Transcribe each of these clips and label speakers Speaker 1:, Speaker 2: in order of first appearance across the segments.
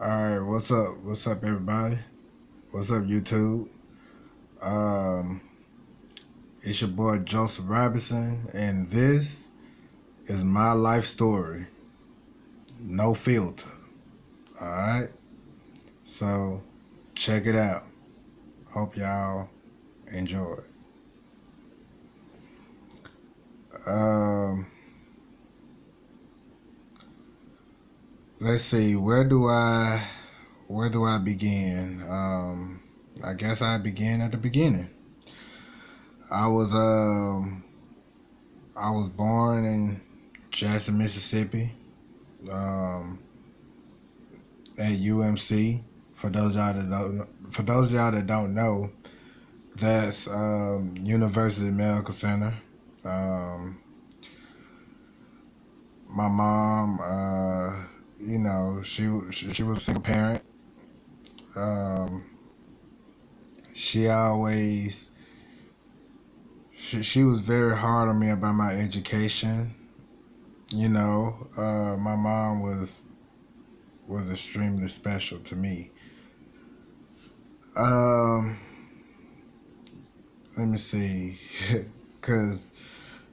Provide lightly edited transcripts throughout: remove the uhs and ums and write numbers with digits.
Speaker 1: Alright, what's up? What's up, everybody? What's up, YouTube? Um, it's your boy Joseph Robinson, and this is my life story. No filter. Alright? So, check it out. Hope y'all enjoy it. Um, let's see, where do I begin? I guess I begin at the beginning. I was um I was born in Jackson, Mississippi, um, at UMC. For those of y'all that don't know, that's University Medical Center. Um, my mom, she was a single parent. Um, she always she was very hard on me about my education. My mom was extremely special to me. Um, Let me see, because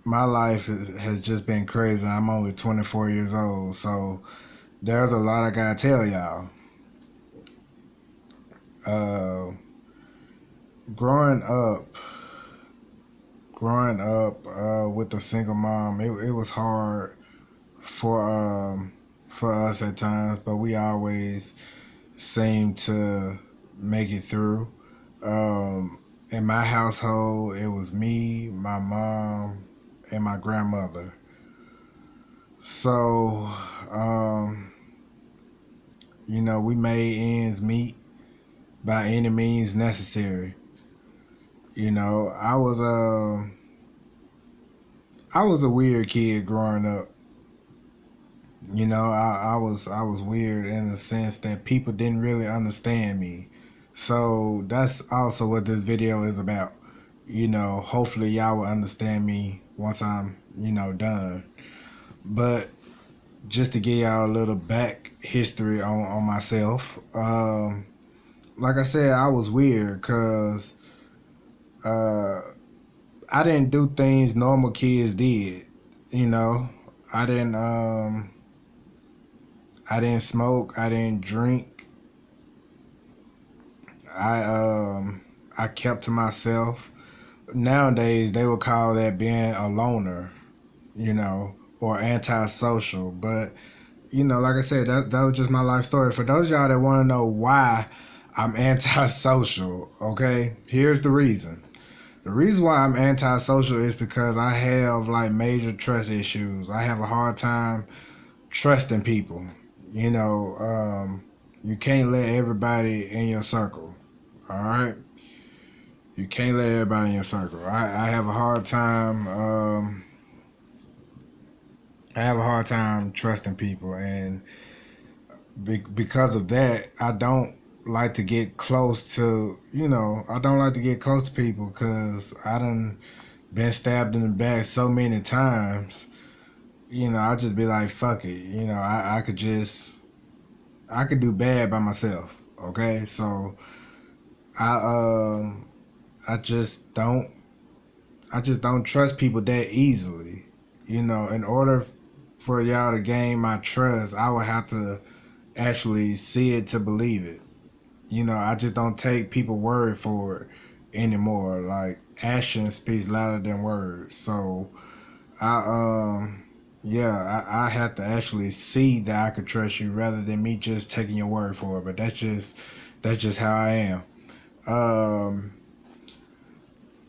Speaker 1: my life has just been crazy. I'm only 24 years old, so there's a lot I gotta tell y'all. Uh, growing up, with a single mom, it was hard for for us at times, but we always seemed to make it through. In my household, it was me, my mom, and my grandmother. So, um, we made ends meet by any means necessary. You know, I was a weird kid growing up. I was weird in the sense that people didn't really understand me. So that's also what this video is about. Hopefully y'all will understand me once I'm, done. But just to give y'all a little back history on myself, like I said, I was weird because uh, I didn't do things normal kids did. You know, I didn't um, I didn't smoke. I didn't drink. I I kept to myself. Nowadays, they would call that being a loner, or antisocial. But like I said, that was just my life story. For those of y'all that want to know why I'm antisocial, okay, here's the reason. The reason why I'm antisocial is because I have like major trust issues. I have a hard time trusting people. You know, you can't let everybody in your circle. All right, you can't let everybody in your circle. I have a hard time. I have a hard time trusting people, and because of that, I don't like to get close to. I don't like to get close to people because I done been stabbed in the back so many times. I just be like, fuck it. I could do bad by myself. Okay, so I I just don't I just don't trust people that easily. In order for y'all to gain my trust, I would have to actually see it to believe it. I just don't take people word for it anymore. Like action speaks louder than words. So I yeah, I have to actually see that I could trust you rather than me just taking your word for it. But that's just how I am. Um,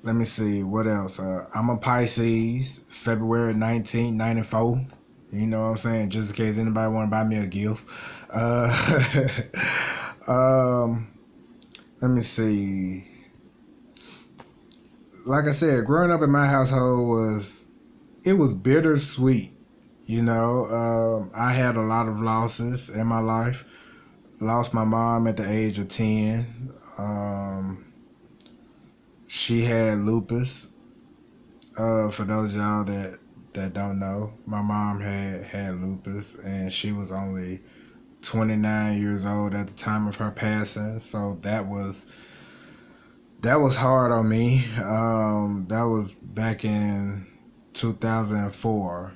Speaker 1: Let me see what else. I'm a Pisces, February 1994. You know what I'm saying? Just in case anybody want to buy me a gift. Uh, um, Let me see. Like I said, growing up in my household was bittersweet. I had a lot of losses in my life. Lost my mom at the age of 10. She had lupus. For those of y'all that don't know, my mom had lupus, and she was only 29 years old at the time of her passing. So that was hard on me. That was back in 2004.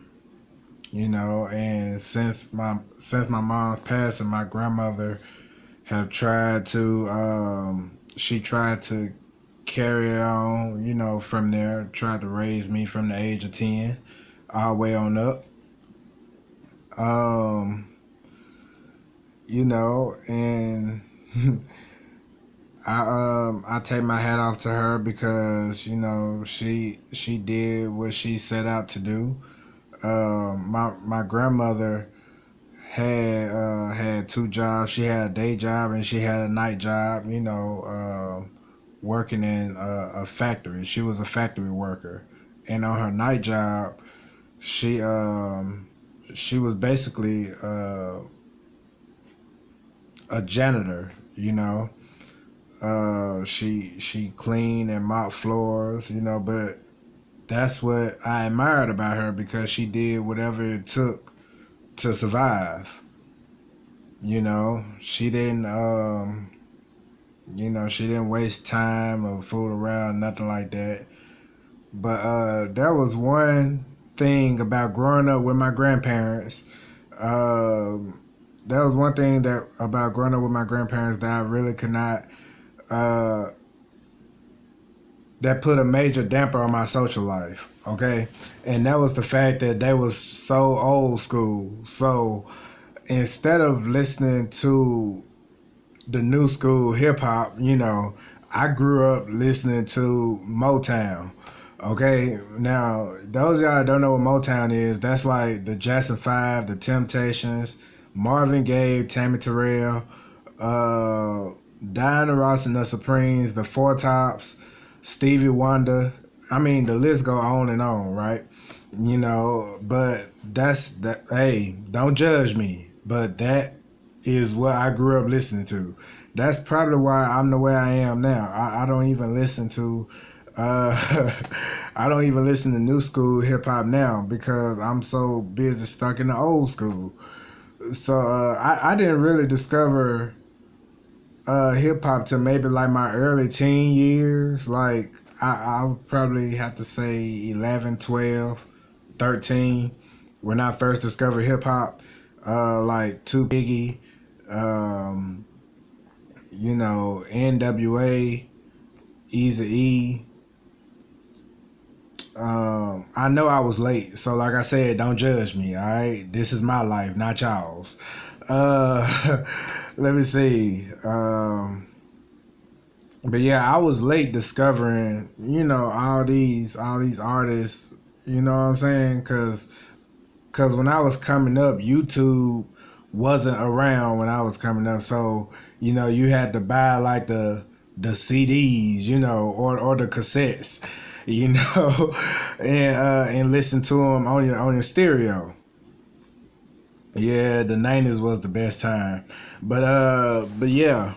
Speaker 1: And since my mom's passing, my grandmother have tried to she tried to carry it on, from there, tried to raise me from the age of 10 all the way on up. Um, and I take my hat off to her because she did what she set out to do. My grandmother had two jobs. She had a day job and she had a night job. Working in a factory. She was a factory worker, and on her night job, she was basically a janitor. She cleaned and mopped floors. But that's what I admired about her because she did whatever it took to survive. She didn't she didn't waste time or food around, nothing like that. But there was one thing about growing up with my grandparents. There was one thing about growing up with my grandparents that I really could not. That put a major damper on my social life. Okay, and that was the fact that they was so old school. So instead of listening to the new school hip hop, I grew up listening to Motown. Okay, now those of y'all that don't know what Motown is, that's like the Jackson 5, the Temptations, Marvin Gaye, Tammy Terrell, Diana Ross and the Supremes, the Four Tops, Stevie Wonder. I mean, the list go on and on, right? But that's that. Hey, don't judge me, but that is what I grew up listening to. That's probably why I'm the way I am now. I don't even listen to I don't even listen to new school hip hop now because I'm so busy stuck in the old school. So I didn't really discover hip hop to maybe like my early teen years. Like I would probably have to say 11, 12, 13 when I first discovered hip hop. Like Two Biggie, NWA, Eazy-E. I know I was late, so like I said, don't judge me, alright? This is my life, not y'all's. Let me see. But yeah, I was late discovering, all these artists, you know what I'm saying? Cause when I was coming up, YouTube wasn't around when I was coming up. So, you had to buy like the CDs, or the cassettes, and listen to them on your stereo. Yeah, the 90s was the best time. But yeah,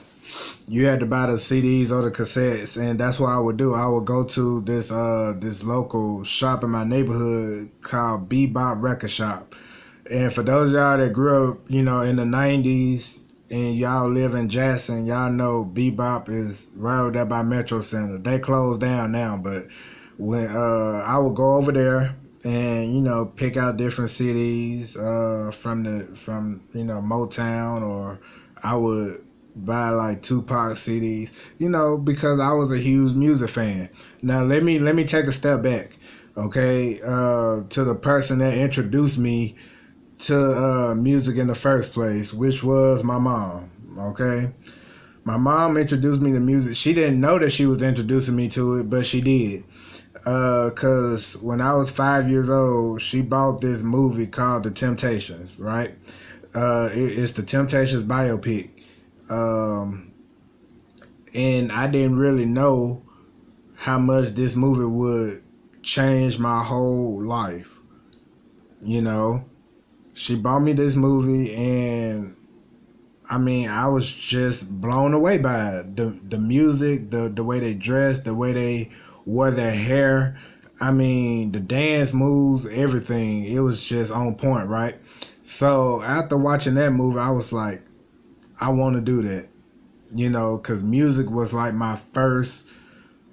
Speaker 1: you had to buy the CDs or the cassettes, and that's what I would do. I would go to this local shop in my neighborhood called Bebop Record Shop. And for those of y'all that grew up, in the 90s and y'all live in Jackson, y'all know Bebop is right over there by Metro Center. They closed down now, but when I would go over there and pick out different CDs from Motown, or I would buy like Tupac CDs, because I was a huge music fan. Now let me take a step back, okay, to the person that introduced me to music in the first place, which was my mom. Okay, my mom introduced me to music. She didn't know that she was introducing me to it, but she did. Cause when I was 5 years old, she bought this movie called The Temptations, right? It's the Temptations biopic. And I didn't really know how much this movie would change my whole life. She bought me this movie, and I was just blown away by it. The music, the way they dressed, the way they wore their hair. The dance moves, everything. It was just on point, right? So after watching that movie, I was like, I want to do that, because music was like my first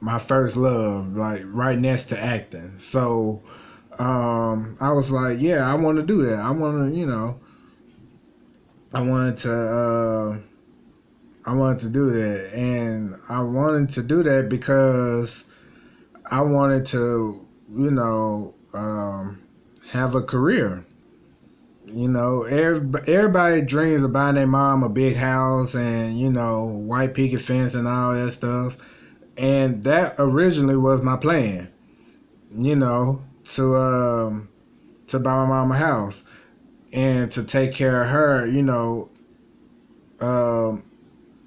Speaker 1: love, like right next to acting. So I was like, yeah, I want to do that. I wanted to I wanted to do that, and I wanted to do that because I wanted to, have a career. Everybody dreams of buying their mom a big house and white picket fence and all that stuff, and that originally was my plan. You know, to buy my mom a house and to take care of her. Um,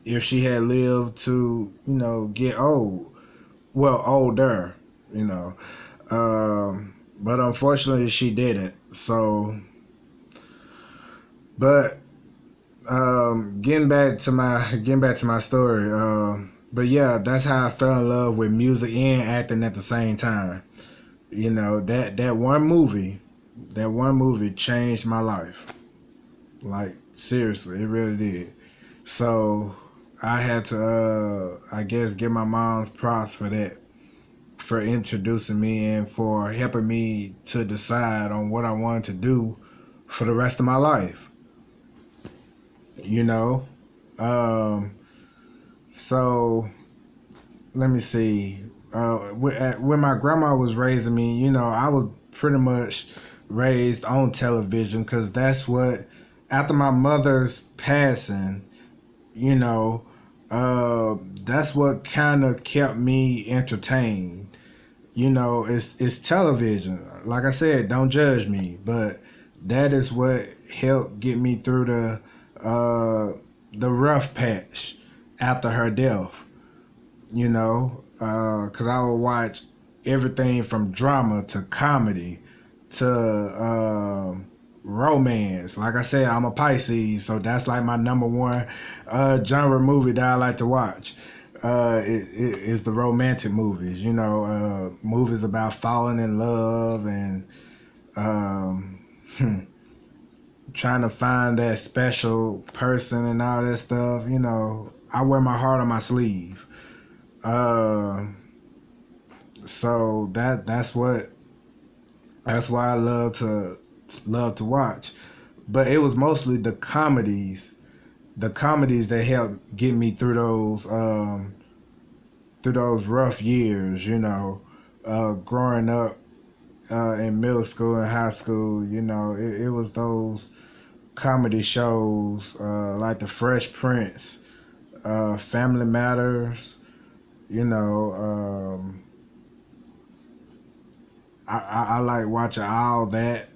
Speaker 1: if she had lived to get old, well, older. You know, but unfortunately she didn't. So, but getting back to my story. But yeah, that's how I fell in love with music and acting at the same time. That one movie changed my life. Like, seriously, it really did. So I had to, I guess, give my mom's props for that, for introducing me and for helping me to decide on what I wanted to do for the rest of my life. You know, um, so let me see. When my grandma was raising me, I was pretty much raised on television because that's what, after my mother's passing, you know, that's what kind of kept me entertained. It's television. Like I said, don't judge me, but that is what helped get me through the rough patch after her death. Because I would watch everything from drama to comedy to romance. Like I said, I'm a Pisces, so that's like my number one genre movie that I like to watch. Is the romantic movies. Movies about falling in love and um, trying to find that special person and all that stuff. I wear my heart on my sleeve. Uh, so that's why I love to watch. But it was mostly the comedies that helped get me through those rough years. Growing up in middle school and high school. It was those comedy shows like The Fresh Prince, Family Matters. You know, I like watching all that.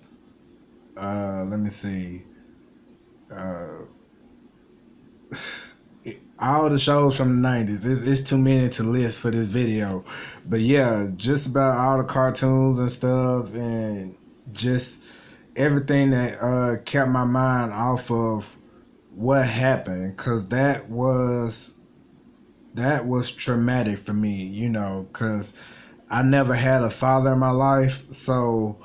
Speaker 1: Let me see. Uh, all the shows from the 90s. It's too many to list for this video. But yeah, just about all the cartoons and stuff, and just everything that kept my mind off of what happened, because that was traumatic for me, because I never had a father in my life. So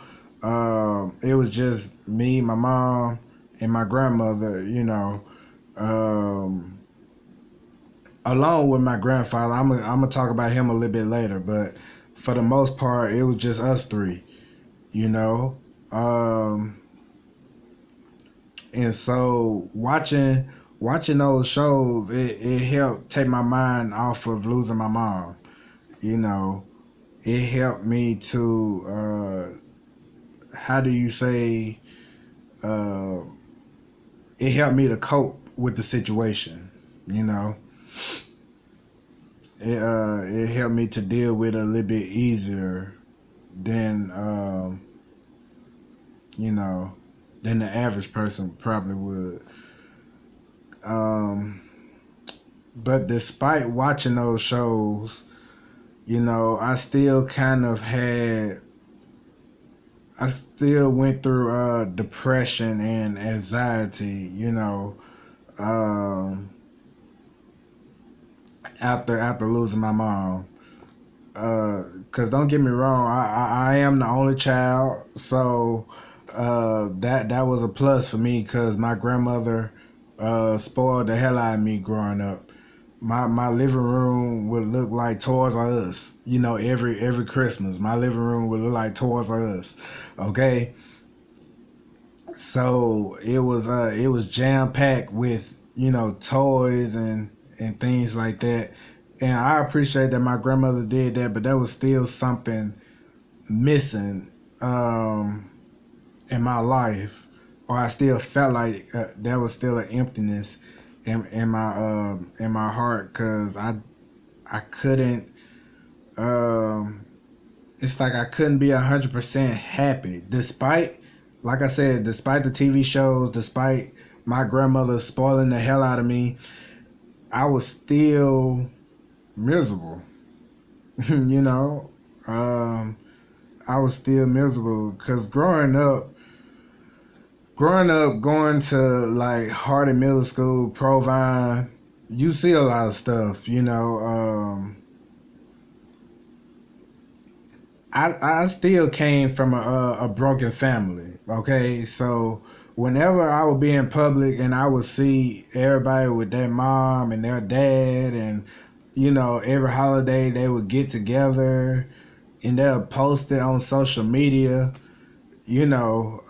Speaker 1: it was just me, my mom, and my grandmother, um, along with my grandfather. I'm gonna talk about him a little bit later, but for the most part, it was just us three, you know. Um, and so watching those shows, it helped take my mind off of losing my mom. You know, it helped me to how do you say uh, it helped me to cope with the situation. You know, it helped me to deal with it a little bit easier than you know than the average person probably would. Um, but despite watching those shows, I still kind of I still went through depression and anxiety, um, after losing my mom. Cause don't get me wrong, I am the only child, so that was a plus for me because my grandmother spoiled the hell out of me growing up. My living room would look like Toys R Us. You know, every Christmas, my living room would look like Toys R Us. Okay, so it was jam packed with, you know, toys and things like that. And I appreciate that my grandmother did that, but there was still something missing in my life, or I still felt like there was still an emptiness in my heart, because I couldn't. It's like I couldn't be 100% happy, despite, like I said, despite the TV shows, despite my grandmother spoiling the hell out of me. I was still miserable. You know, I was still miserable because growing up, going to like Harding Middle School, Provine, you see a lot of stuff. You know, I still came from a broken family. Okay, so whenever I would be in public and I would see everybody with their mom and their dad, and you know, every holiday they would get together and they'll post it on social media, you know,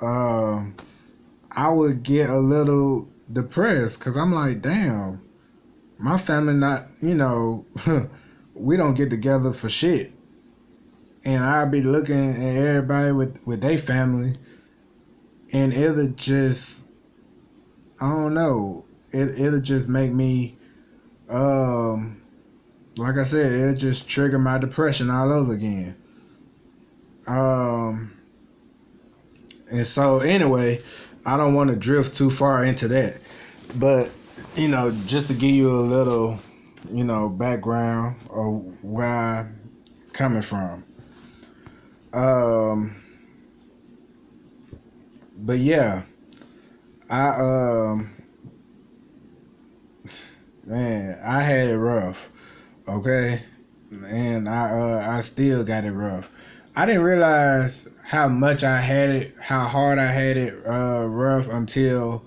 Speaker 1: I would get a little depressed because I'm like, damn, my family not, you know, we don't get together for shit. And I'd be looking at everybody with their family, and it'll just, I don't know, it'll just make me, like I said, it'll just trigger my depression all over again. And so anyway, I don't want to drift too far into that, but you know, just to give you a little, you know, background of where I'm coming from. But yeah, I man, I had it rough. Okay, and I still got it rough. I didn't realize how much I had it, how hard I had it rough until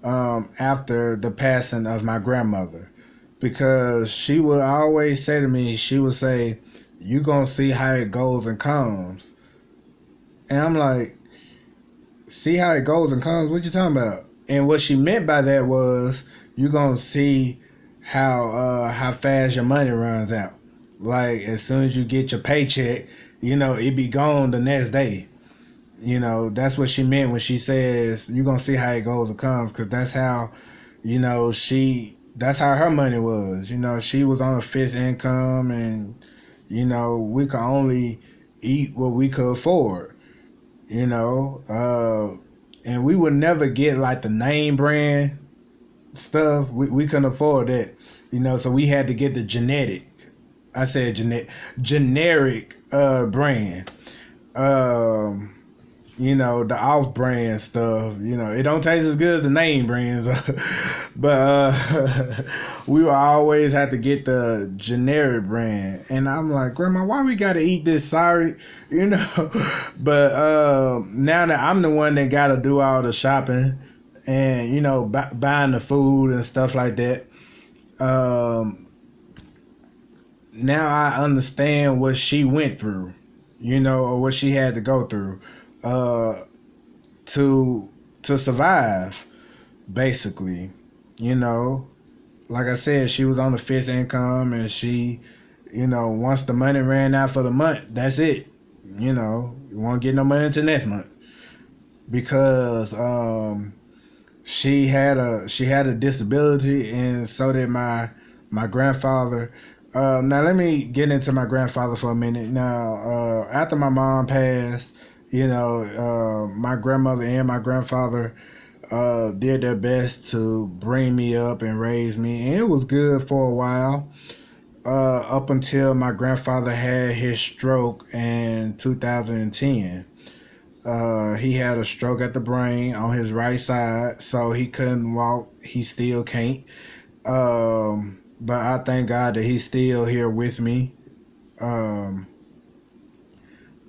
Speaker 1: after the passing of my grandmother, because she would always say to me, she would say, "You gonna see how it goes and comes," and I'm like, "See how it goes and comes? What you talking about?" And what she meant by that was, you gonna see how fast your money runs out. Like as soon as you get your paycheck, you know, it be gone the next day. You know, that's what she meant when she says you gonna see how it goes and comes, because that's how, you know, that's how her money was. You know, she was on a fixed income, and you know, we could only eat what we could afford. You know, and we would never get like the name brand stuff. We couldn't afford that. You know, so we had to get the generic brand. You know, the off brand stuff, you know, it don't taste as good as the name brands. But we will always have to get the generic brand. And I'm like, Grandma, why we gotta eat this? Sorry, you know. But now that I'm the one that gotta do all the shopping and, you know, buying the food and stuff like that, now I understand what she went through, you know, or what she had to go through to survive, basically. You know, like I said, she was on a fixed income, and she, you know, once the money ran out for the month, that's it. You know, you won't get no money until next month, because she had a disability, and so did my grandfather. Now let me get into my grandfather for a minute. Now, after my mom passed, you know, my grandmother and my grandfather did their best to bring me up and raise me, and it was good for a while, up until my grandfather had his stroke in 2010. He had a stroke at the brain on his right side, so he couldn't walk. He still can't. But I thank God that he's still here with me.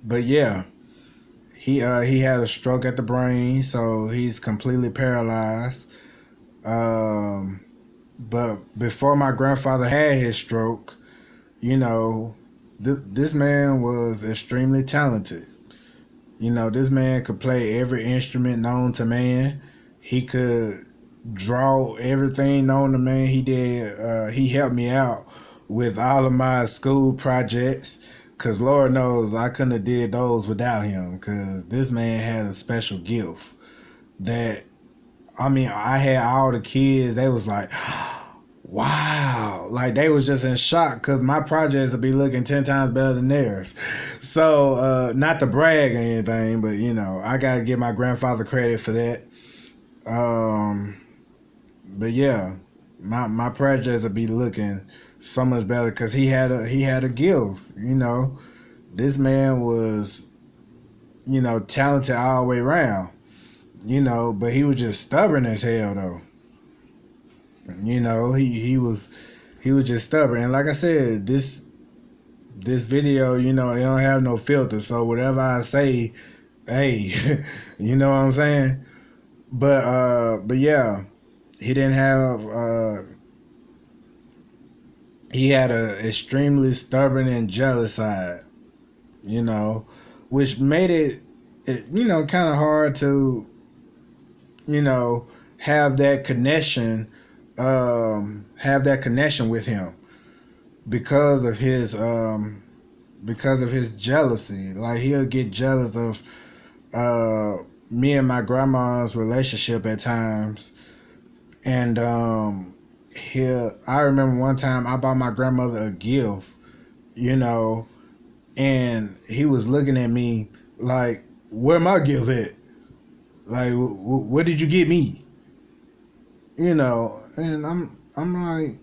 Speaker 1: But yeah, he had a stroke at the brain, so he's completely paralyzed. Um, but before my grandfather had his stroke, you know, this man was extremely talented. You know, this man could play every instrument known to man. He could draw everything known to man. He did. He helped me out with all of my school projects. Cause Lord knows I couldn't have did those without him. Cause this man had a special gift that, I mean, I had all the kids. They was like, wow, like they was just in shock because my projects would be looking 10 times better than theirs. So not to brag or anything, but you know, I gotta give my grandfather credit for that. But yeah, my projects would be looking so much better because he had a gift. You know, this man was, you know, talented all the way around. You know, but he was just stubborn as hell though. You know, he was just stubborn. And like I said, this video, you know, it don't have no filter. So whatever I say, hey, you know what I'm saying? But yeah, he didn't have he had a extremely stubborn and jealous side, you know, which made it you know, kind of hard to, you know, have that connection with him because of his jealousy. Like he'll get jealous of me and my grandma's relationship at times, and I remember one time I bought my grandmother a gift, you know, and he was looking at me like, where my gift at? Like, what did you get me? You know, and I'm like,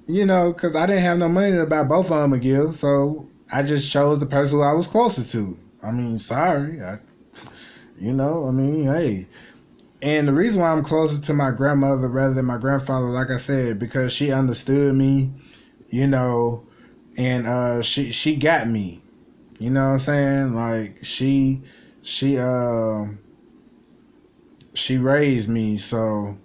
Speaker 1: you know, because I didn't have no money to buy both of them a gift, so I just chose the person who I was closest to. I mean, sorry, you know, I mean, hey. And the reason why I'm closer to my grandmother rather than my grandfather, like I said, because she understood me, you know, and she got me. You know what I'm saying? Like she raised me, so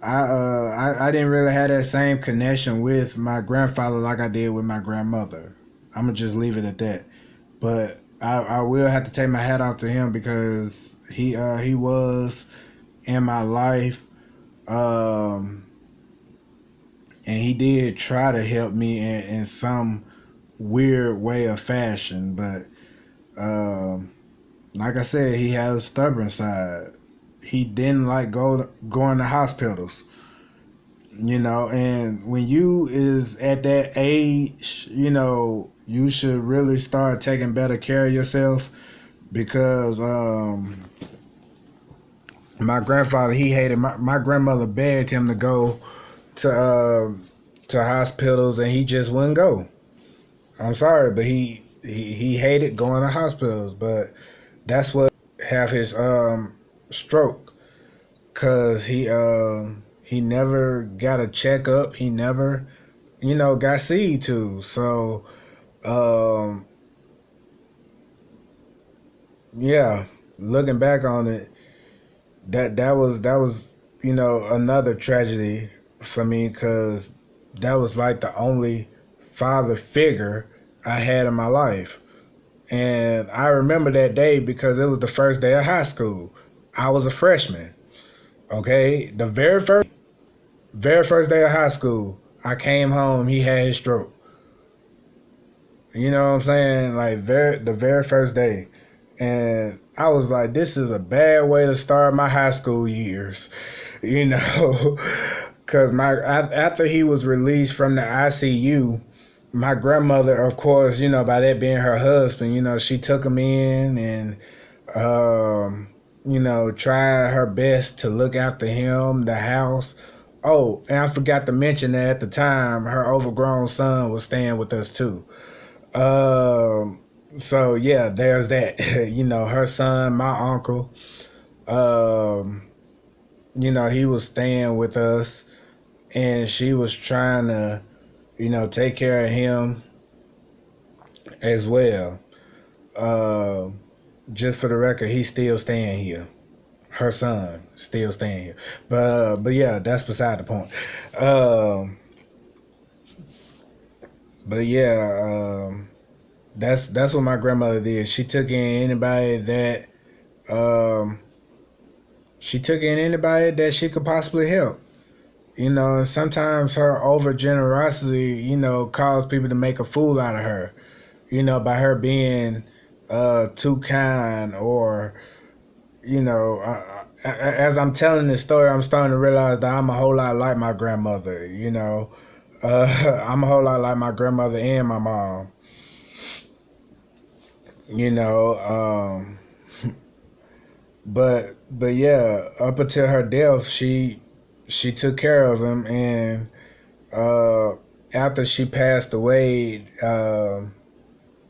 Speaker 1: I didn't really have that same connection with my grandfather like I did with my grandmother. I'm gonna just leave it at that. But I will have to take my hat off to him because he was in my life, and he did try to help me in some weird way or fashion. But like I said, he had a stubborn side. He didn't like going to hospitals, you know. And when you is at that age, you know, you should really start taking better care of yourself because my grandfather, he hated my grandmother begged him to go to hospitals and he just wouldn't go. I'm sorry, but he hated going to hospitals, but that's what have his stroke, cause he never got a checkup. He never, you know, got seen to. So yeah, looking back on it, that was you know, another tragedy for me, cause that was like the only father figure I had in my life. And I remember that day because it was the first day of high school. I was a freshman. Okay, the very first day of high school, I came home. He had his stroke. You know what I'm saying? Like the very first day, and I was like, this is a bad way to start my high school years. You know, because after he was released from the ICU. My grandmother, of course, you know, by that being her husband, you know, she took him in and, you know, tried her best to look after him, the house. Oh, and I forgot to mention that at the time, her overgrown son was staying with us too. So yeah, there's that. You know, her son, my uncle, you know, he was staying with us and she was trying to, you know, take care of him as well. Uh, just for the record, he's still staying here. Her son still staying here. But yeah, that's beside the point. Um, but yeah, that's what my grandmother did. Um, she took in anybody that she could possibly help. And sometimes her over generosity, caused people to make a fool out of her. By her being too kind, or as I'm telling this story, I'm starting to realize that I'm a whole lot like my grandmother. I'm a whole lot like my grandmother and my mom. You know, but yeah, up until her death, she took care of him, and uh, after she passed away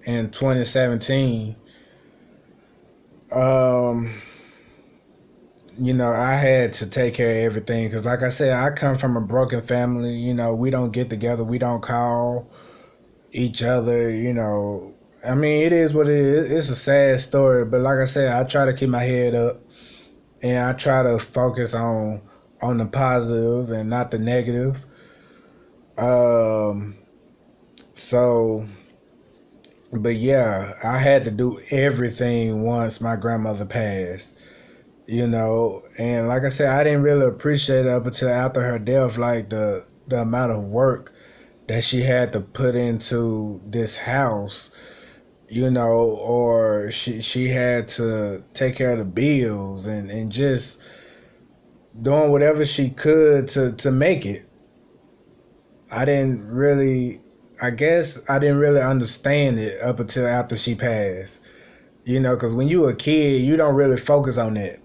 Speaker 1: in 2017, um, I had to take care of everything because, like I said, I come from a broken family. We don't get together, we don't call each other. I mean, it is what it is. It's a sad story, but like I said, I try to keep my head up, and I try to focus on the positive and not the negative. Um, so, but yeah, I had to do everything once my grandmother passed. And like I said, I didn't really appreciate it up until after her death, like the amount of work that she had to put into this house, or she had to take care of the bills, and just doing whatever she could to make it. I didn't really, I guess I didn't really understand it up until after she passed. Because when you a kid, you don't really focus on that.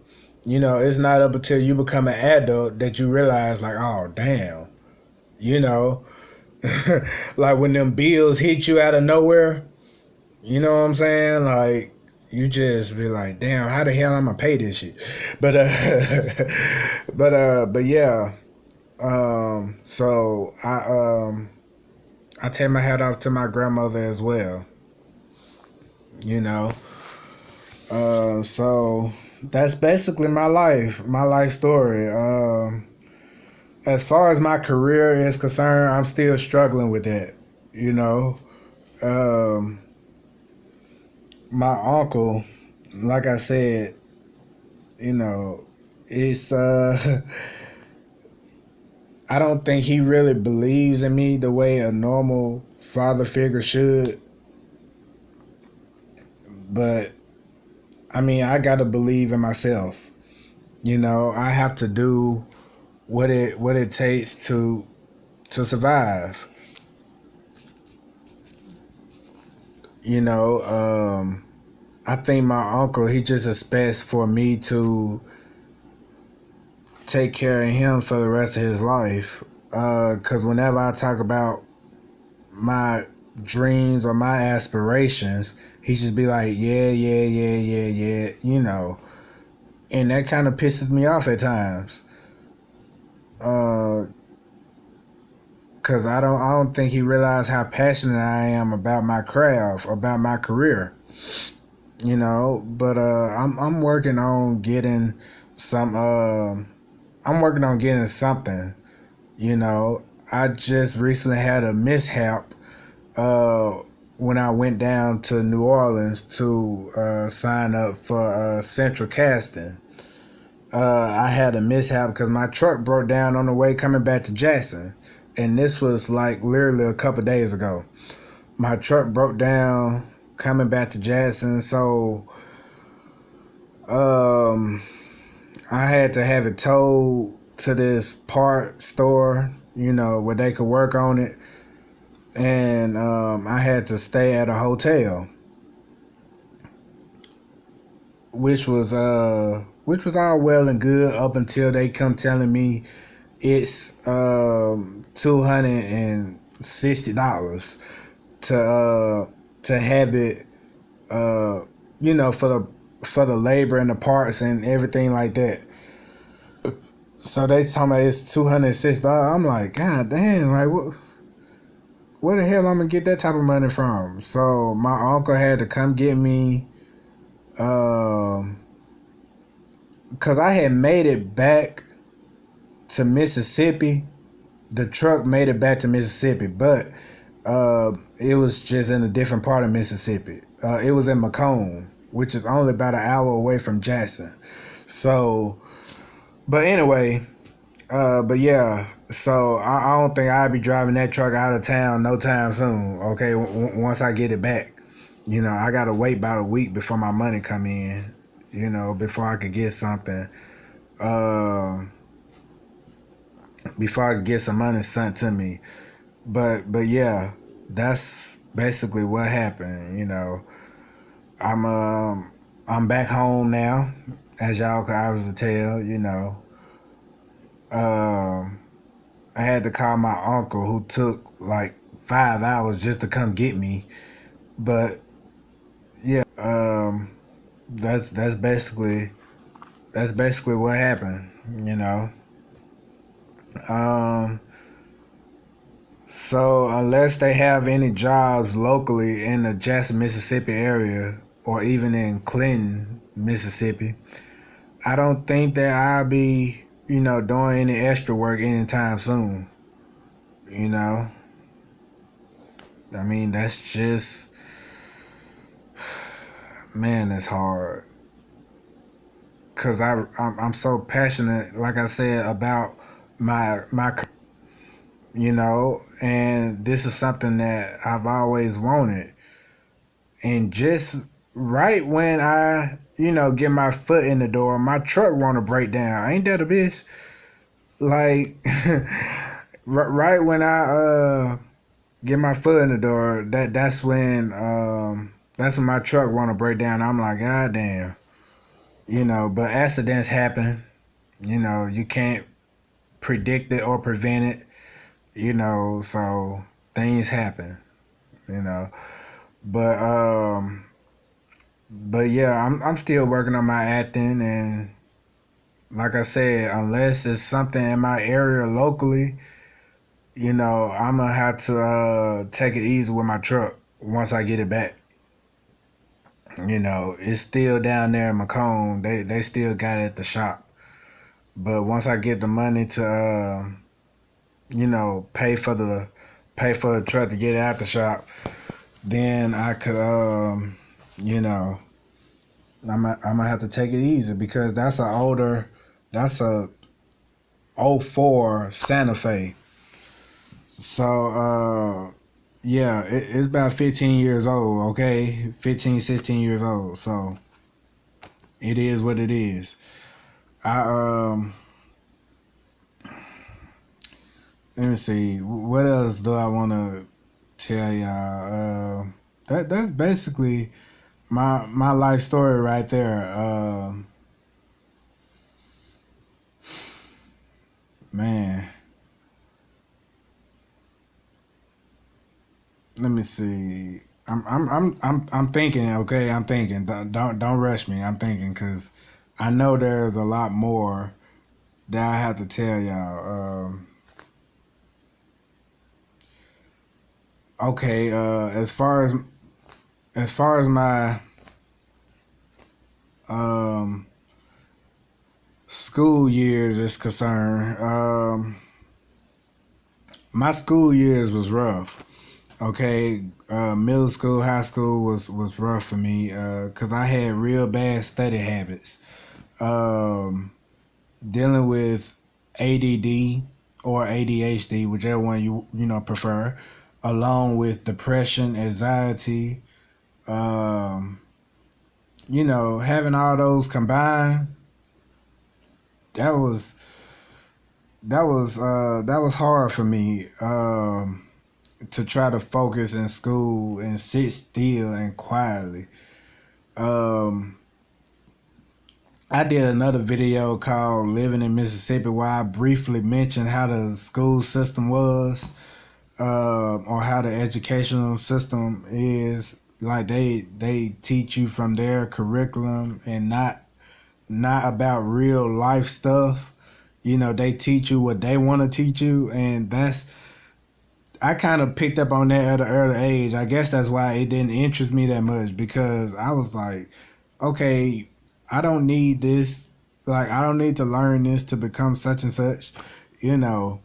Speaker 1: It's not up until you become an adult that you realize, like, oh, damn. You know, like when them bills hit you out of nowhere, you know what I'm saying? Like, you just be like, damn, how the hell I'm gonna pay this shit? But, but yeah. So I take my hat off to my grandmother as well. You know, so that's basically my life story. As far as my career is concerned, I'm still struggling with that. You know, um, my uncle, like I said, it's I don't think he really believes in me the way a normal father figure should. But I mean, I gotta believe in myself. I have to do what it takes to survive. I think my uncle, he just expects for me to take care of him for the rest of his life. Because whenever I talk about my dreams or my aspirations, he just be like, yeah, yeah, yeah, yeah, yeah, and that kind of pisses me off at times. Cause I don't think he realized how passionate I am about my craft, about my career. But I'm working on getting some. I'm working on getting something. I just recently had a mishap when I went down to New Orleans to sign up for Central Casting. I had a mishap because my truck broke down on the way coming back to Jackson. And this was like literally a couple days ago. My truck broke down coming back to Jackson, so I had to have it towed to this part store, where they could work on it. And I had to stay at a hotel, which was all well and good up until they come telling me it's $260 to have it, for the labor and the parts and everything like that. So they told me it's $260. I'm like, God damn, like where the hell I'm gonna get that type of money from? So my uncle had to come get me, cause I had made it back to Mississippi. The truck made it back to Mississippi, but it was just in a different part of Mississippi. It was in Macomb, which is only about an hour away from Jackson. So, but anyway, but yeah, so I don't think I'll be driving that truck out of town no time soon. Okay, once I get it back, I gotta wait about a week before my money come in. Before I could get something. Before I could get some money sent to me. But yeah, that's basically what happened. I'm back home now, as y'all could obviously tell. I had to call my uncle, who took like 5 hours just to come get me. But yeah, that's basically what happened. So unless they have any jobs locally in the Jackson, Mississippi area, or even in Clinton, Mississippi, I don't think that I'll be, doing any extra work anytime soon. I mean, that's just, man, that's hard. Cause I'm so passionate, like I said, about my and this is something that I've always wanted. And just right when I, get my foot in the door, my truck wanna break down. Ain't that a bitch? Like, right when I get my foot in the door, that's when my truck wanna break down. I'm like, God damn. But accidents happen. You can't predict it or prevent it. So things happen. But yeah, I'm still working on my acting, and like I said, unless it's something in my area locally, I'm gonna have to take it easy with my truck once I get it back. It's still down there in Macomb. They still got it at the shop. But once I get the money to pay for the truck to get it out the shop, then I could I'm gonna have to take it easy, because that's a '04 Santa Fe. So yeah, it's about 15 years old, okay? 15, 16 years old. So it is what it is. Let me see. What else do I want to tell y'all? That's basically my life story right there. Man, let me see. I'm thinking. Okay, I'm thinking. Don't rush me. I'm thinking, because I know there's a lot more that I have to tell y'all. Okay. As far as my school years is concerned, my school years was rough. Okay, middle school, high school was rough for me, because I had real bad study habits. Dealing with ADD or ADHD, whichever one you prefer, along with depression, anxiety, having all those combined, that was hard for me. To try to focus in school and sit still and quietly. I did another video called Living in Mississippi, where I briefly mentioned how the school system was, or how the educational system is. Like, they teach you from their curriculum and not about real life stuff. They teach you what they want to teach you, and I kind of picked up on that at an early age. I guess that's why it didn't interest me that much, because I was like, okay, I don't need this. Like, I don't need to learn this to become such and such. You know,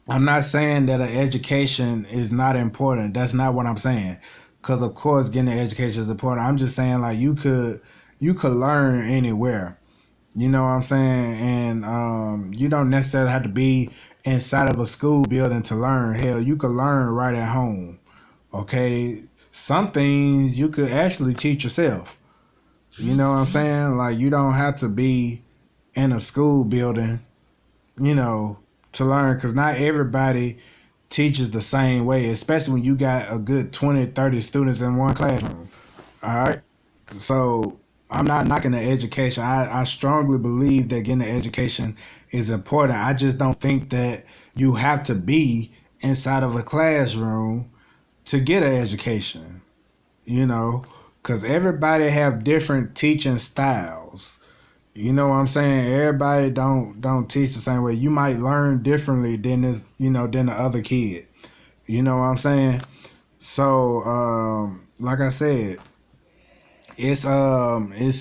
Speaker 1: I'm not saying that an education is not important. That's not what I'm saying. Because of course, getting an education is important. I'm just saying, like, you could learn anywhere. You know what I'm saying? And you don't necessarily have to be inside of a school building to learn. Hell, you could learn right at home. Okay? Some things you could actually teach yourself. You know what I'm saying? Like, you don't have to be in a school building, you know, to learn, because not everybody teaches the same way, especially when you got a good 20, 30 students in one classroom. All right? So I'm not knocking the education. I strongly believe that getting an education is important. I just don't think that you have to be inside of a classroom to get an education, you know, because everybody have different teaching styles. You know what I'm saying? Everybody don't teach the same way. You might learn differently than this, than the other kid. You know what I'm saying? So, like I said, it's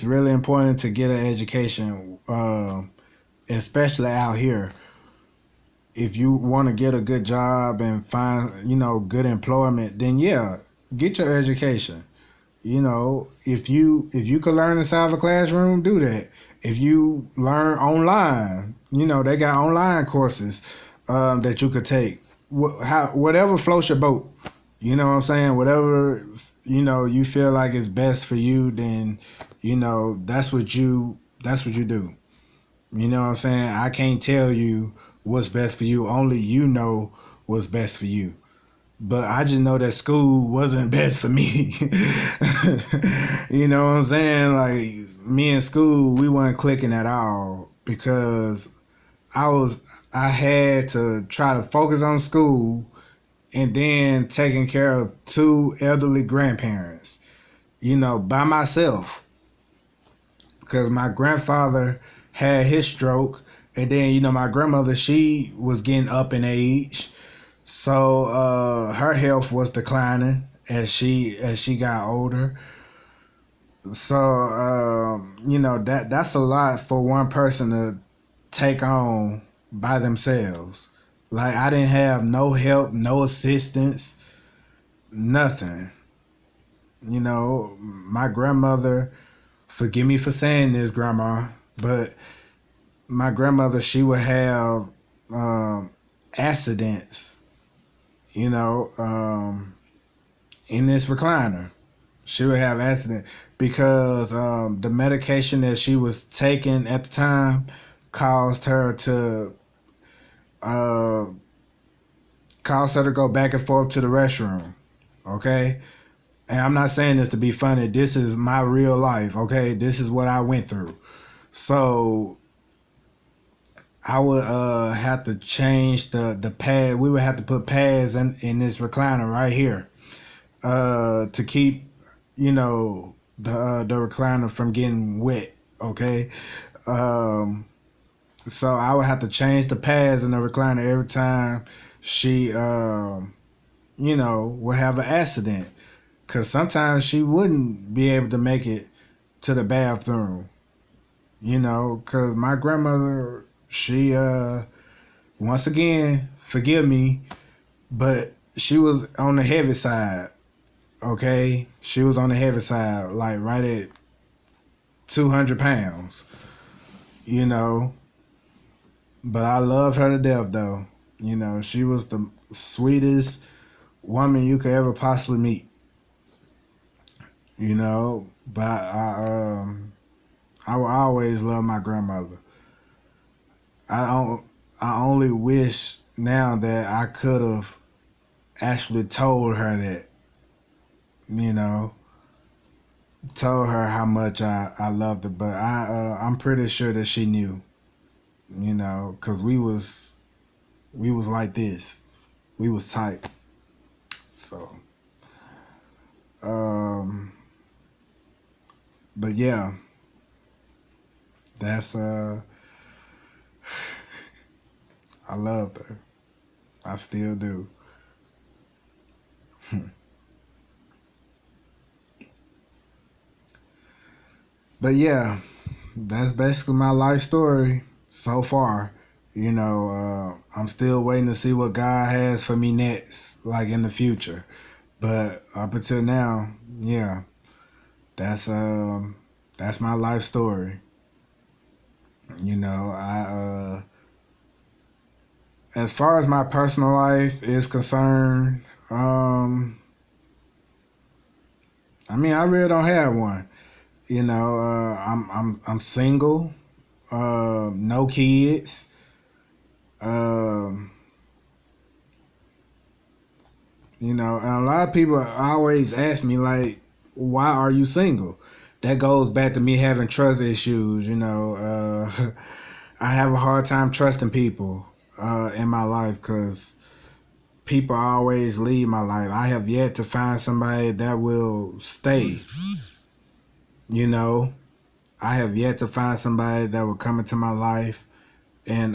Speaker 1: really important to get an education, especially out here. If you want to get a good job and find, good employment, then yeah, get your education. If you could learn inside of a classroom, do that. If you learn online, they got online courses that you could take. Whatever floats your boat. You know what I'm saying? Whatever you feel like is best for you, then that's what you do. You know what I'm saying? I can't tell you what's best for you. Only you know what's best for you. But I just know that school wasn't best for me. You know what I'm saying? Like, me in school, we weren't clicking at all, because I had to try to focus on school and then taking care of two elderly grandparents, by myself. Because my grandfather had his stroke, and then, my grandmother, she was getting up in age. So her health was declining as she got older. So that's a lot for one person to take on by themselves. Like, I didn't have no help, no assistance, nothing. My grandmother, forgive me for saying this, grandma, but my grandmother, she would have accidents, in this recliner. She would have accident because the medication that she was taking at the time caused her to uh, go back and forth to the restroom. Okay, and I'm not saying this to be funny. This is my real life. Okay, this is what I went through. So I would have to change the pad. We would have to put pads in this recliner right here to keep the recliner from getting wet. Okay, um, so I would have to change the pads in the recliner every time she would have an accident, because sometimes she wouldn't be able to make it to the bathroom. Because my grandmother, she once again, forgive me, but she was on the heavy side. Okay, she was on the heavy side, like right at 200 pounds. You know, but I love her to death, though. She was the sweetest woman you could ever possibly meet. But I will always love my grandmother. I don't. I only wish now that I could have actually told her that. You know, told her how much I loved her, but I'm pretty sure that she knew. Cause we was like this. We was tight. So, um, but yeah, that's I loved her. I still do. But yeah, that's basically my life story so far. I'm still waiting to see what God has for me next, like in the future. But up until now, yeah, that's that's my life story. I as far as my personal life is concerned, I mean, I really don't have one. I'm single, no kids. Um, and a lot of people always ask me like, why are you single? That goes back to me having trust issues. I have a hard time trusting people in my life because people always leave my life. I have yet to find somebody that will stay. You know, I have yet to find somebody that will come into my life and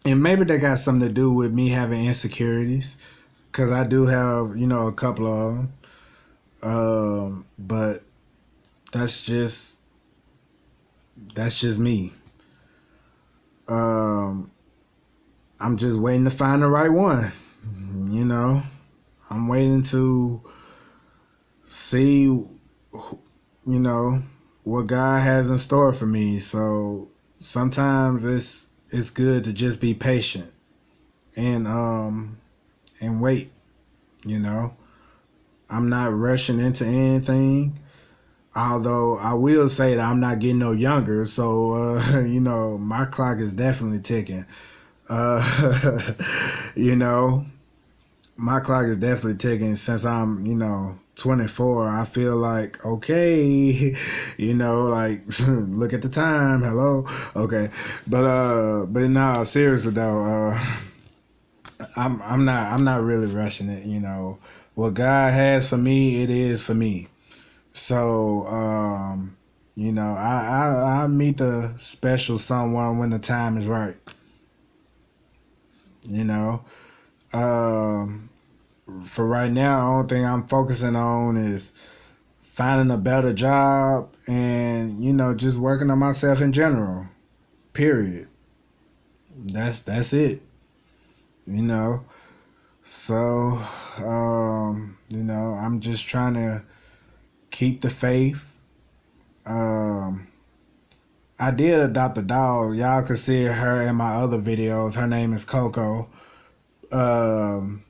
Speaker 1: maybe that got something to do with me having insecurities because I do have a couple of them. But that's just me. Um, I'm just waiting to find the right one. You know, I'm waiting to see, what God has in store for me. So sometimes it's good to just be patient and wait. You know, I'm not rushing into anything. Although I will say that I'm not getting no younger, so my clock is definitely ticking. Uh, you know, my clock is definitely ticking since I'm 24. I feel like okay, like look at the time. Hello, okay, but no, seriously though, I'm not really rushing it. What God has for me, it is for me. So, I meet the special someone when the time is right. You know, um, for right now, the only thing I'm focusing on is finding a better job and just working on myself in general. Period. That's it. You know. So, I'm just trying to keep the faith. Um, I did adopt a dog. Y'all can see her in my other videos. Her name is Coco. Um,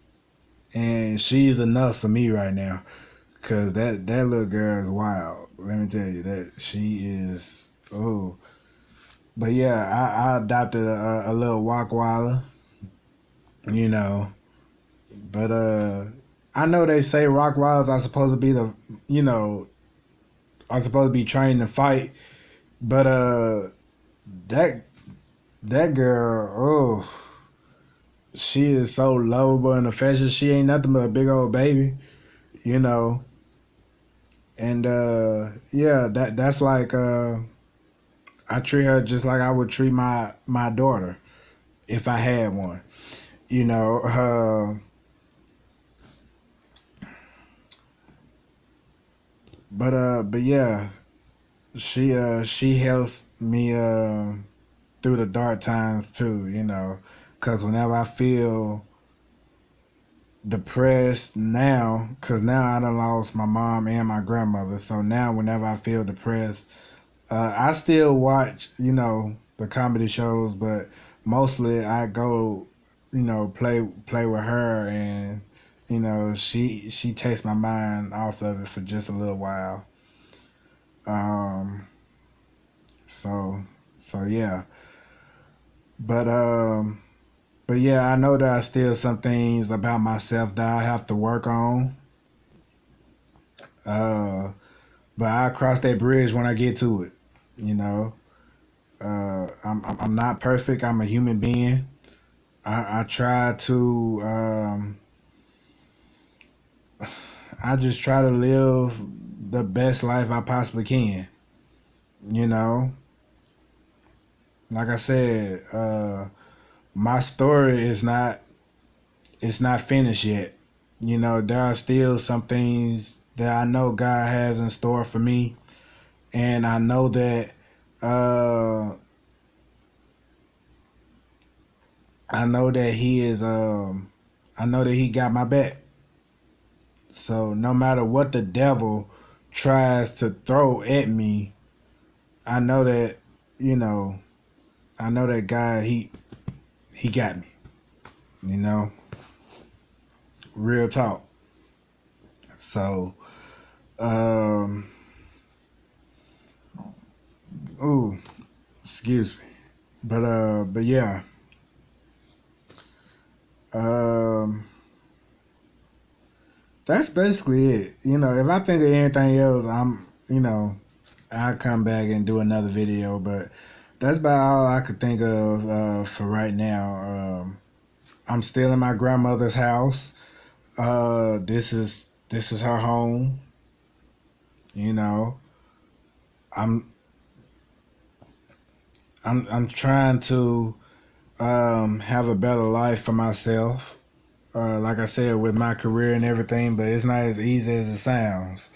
Speaker 1: and she's enough for me right now. Cause that little girl is wild. Let me tell you that she is. Oh, but yeah, I adopted a little Walkweiler. You know, but I know they say Rockweilers are supposed to be you know, are supposed to be trained to fight, but that that girl, oh, she is so lovable and affectionate. She ain't nothing but a big old baby, you know. And yeah, that's like I treat her just like I would treat my daughter if I had one. You know, but yeah, she helps me through the dark times too. Cause whenever I feel depressed now, cause now I done lost my mom and my grandmother, so now whenever I feel depressed, I still watch the comedy shows, but mostly I go play with her, and she takes my mind off of it for just a little while. Um, so yeah, but yeah, I know there are still some things about myself that I have to work on. Uh, but I cross that bridge when I get to it. You know, I'm not perfect. I'm a human being. I try to I just try to live the best life I possibly can. You know, like I said, my story is not it's not finished yet. You know, there are still some things that I know God has in store for me, and I know that I know that He is I know that He got my back. So no matter what the devil tries to throw at me, I know that, you know, I know that God, he got me. You know, real talk. So, um, ooh, excuse me, but yeah, um, that's basically it. You know, if I think of anything else, I'll come back and do another video. But that's about all I could think of for right now. I'm still in my grandmother's house. This is her home. You know, I'm I'm trying to have a better life for myself. Like I said, with my career and everything, but it's not as easy as it sounds.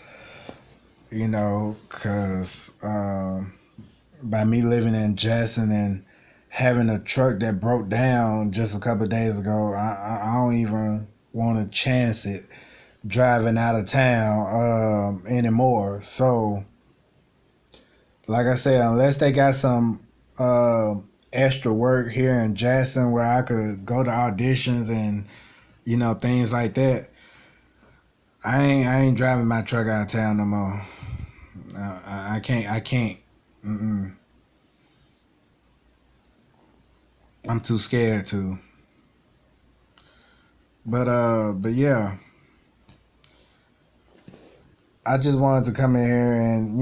Speaker 1: You know, cause by me living in Jackson and having a truck that broke down just a couple of days ago, I don't even want to chance it driving out of town anymore. So, like I said, unless they got some extra work here in Jackson where I could go to auditions and things like that, I ain't driving my truck out of town no more. I can't. Mm-mm. I'm too scared to. But yeah, I just wanted to come in here and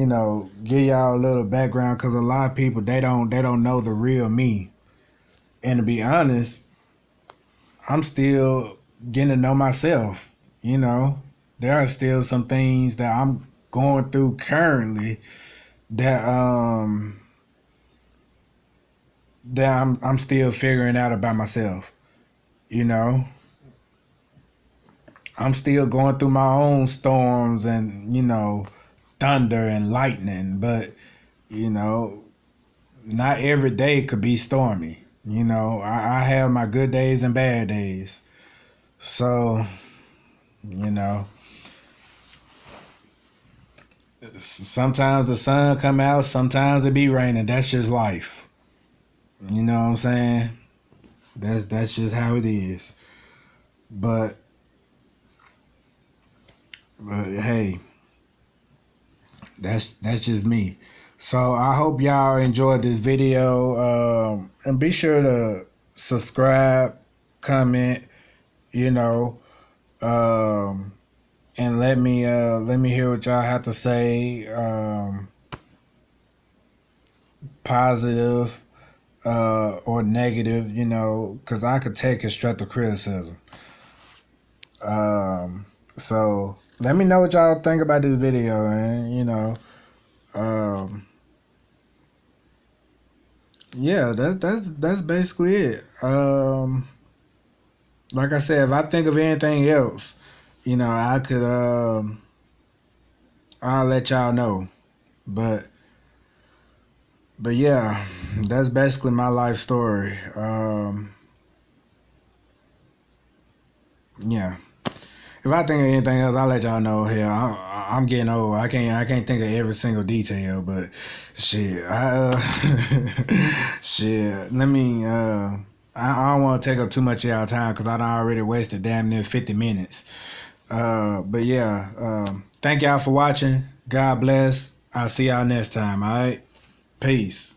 Speaker 1: give y'all a little background, because a lot of people they don't know the real me. And to be honest, I'm still getting to know myself. There are still some things that I'm going through currently that I'm still figuring out about myself. I'm still going through my own storms and thunder and lightning, but not every day could be stormy. I have my good days and bad days. So, sometimes the sun come out, sometimes it be raining. That's just life. You know what I'm saying? That's just how it is. But hey, that's just me. So I hope y'all enjoyed this video. And be sure to subscribe, comment, and let me hear what y'all have to say. Positive or negative, because I could take constructive criticism. So let me know what y'all think about this video, and yeah, that's basically it. Like I said, if I think of anything else, I could I'll let y'all know. But yeah, that's basically my life story. Yeah. If I think of anything else, I'll let y'all know. Hell, I'm getting old. I can't think of every single detail, but shit, shit. Let me. I don't want to take up too much of y'all time, because I done already wasted damn near 50 minutes. But yeah, thank y'all for watching. God bless. I'll see y'all next time. All right, peace.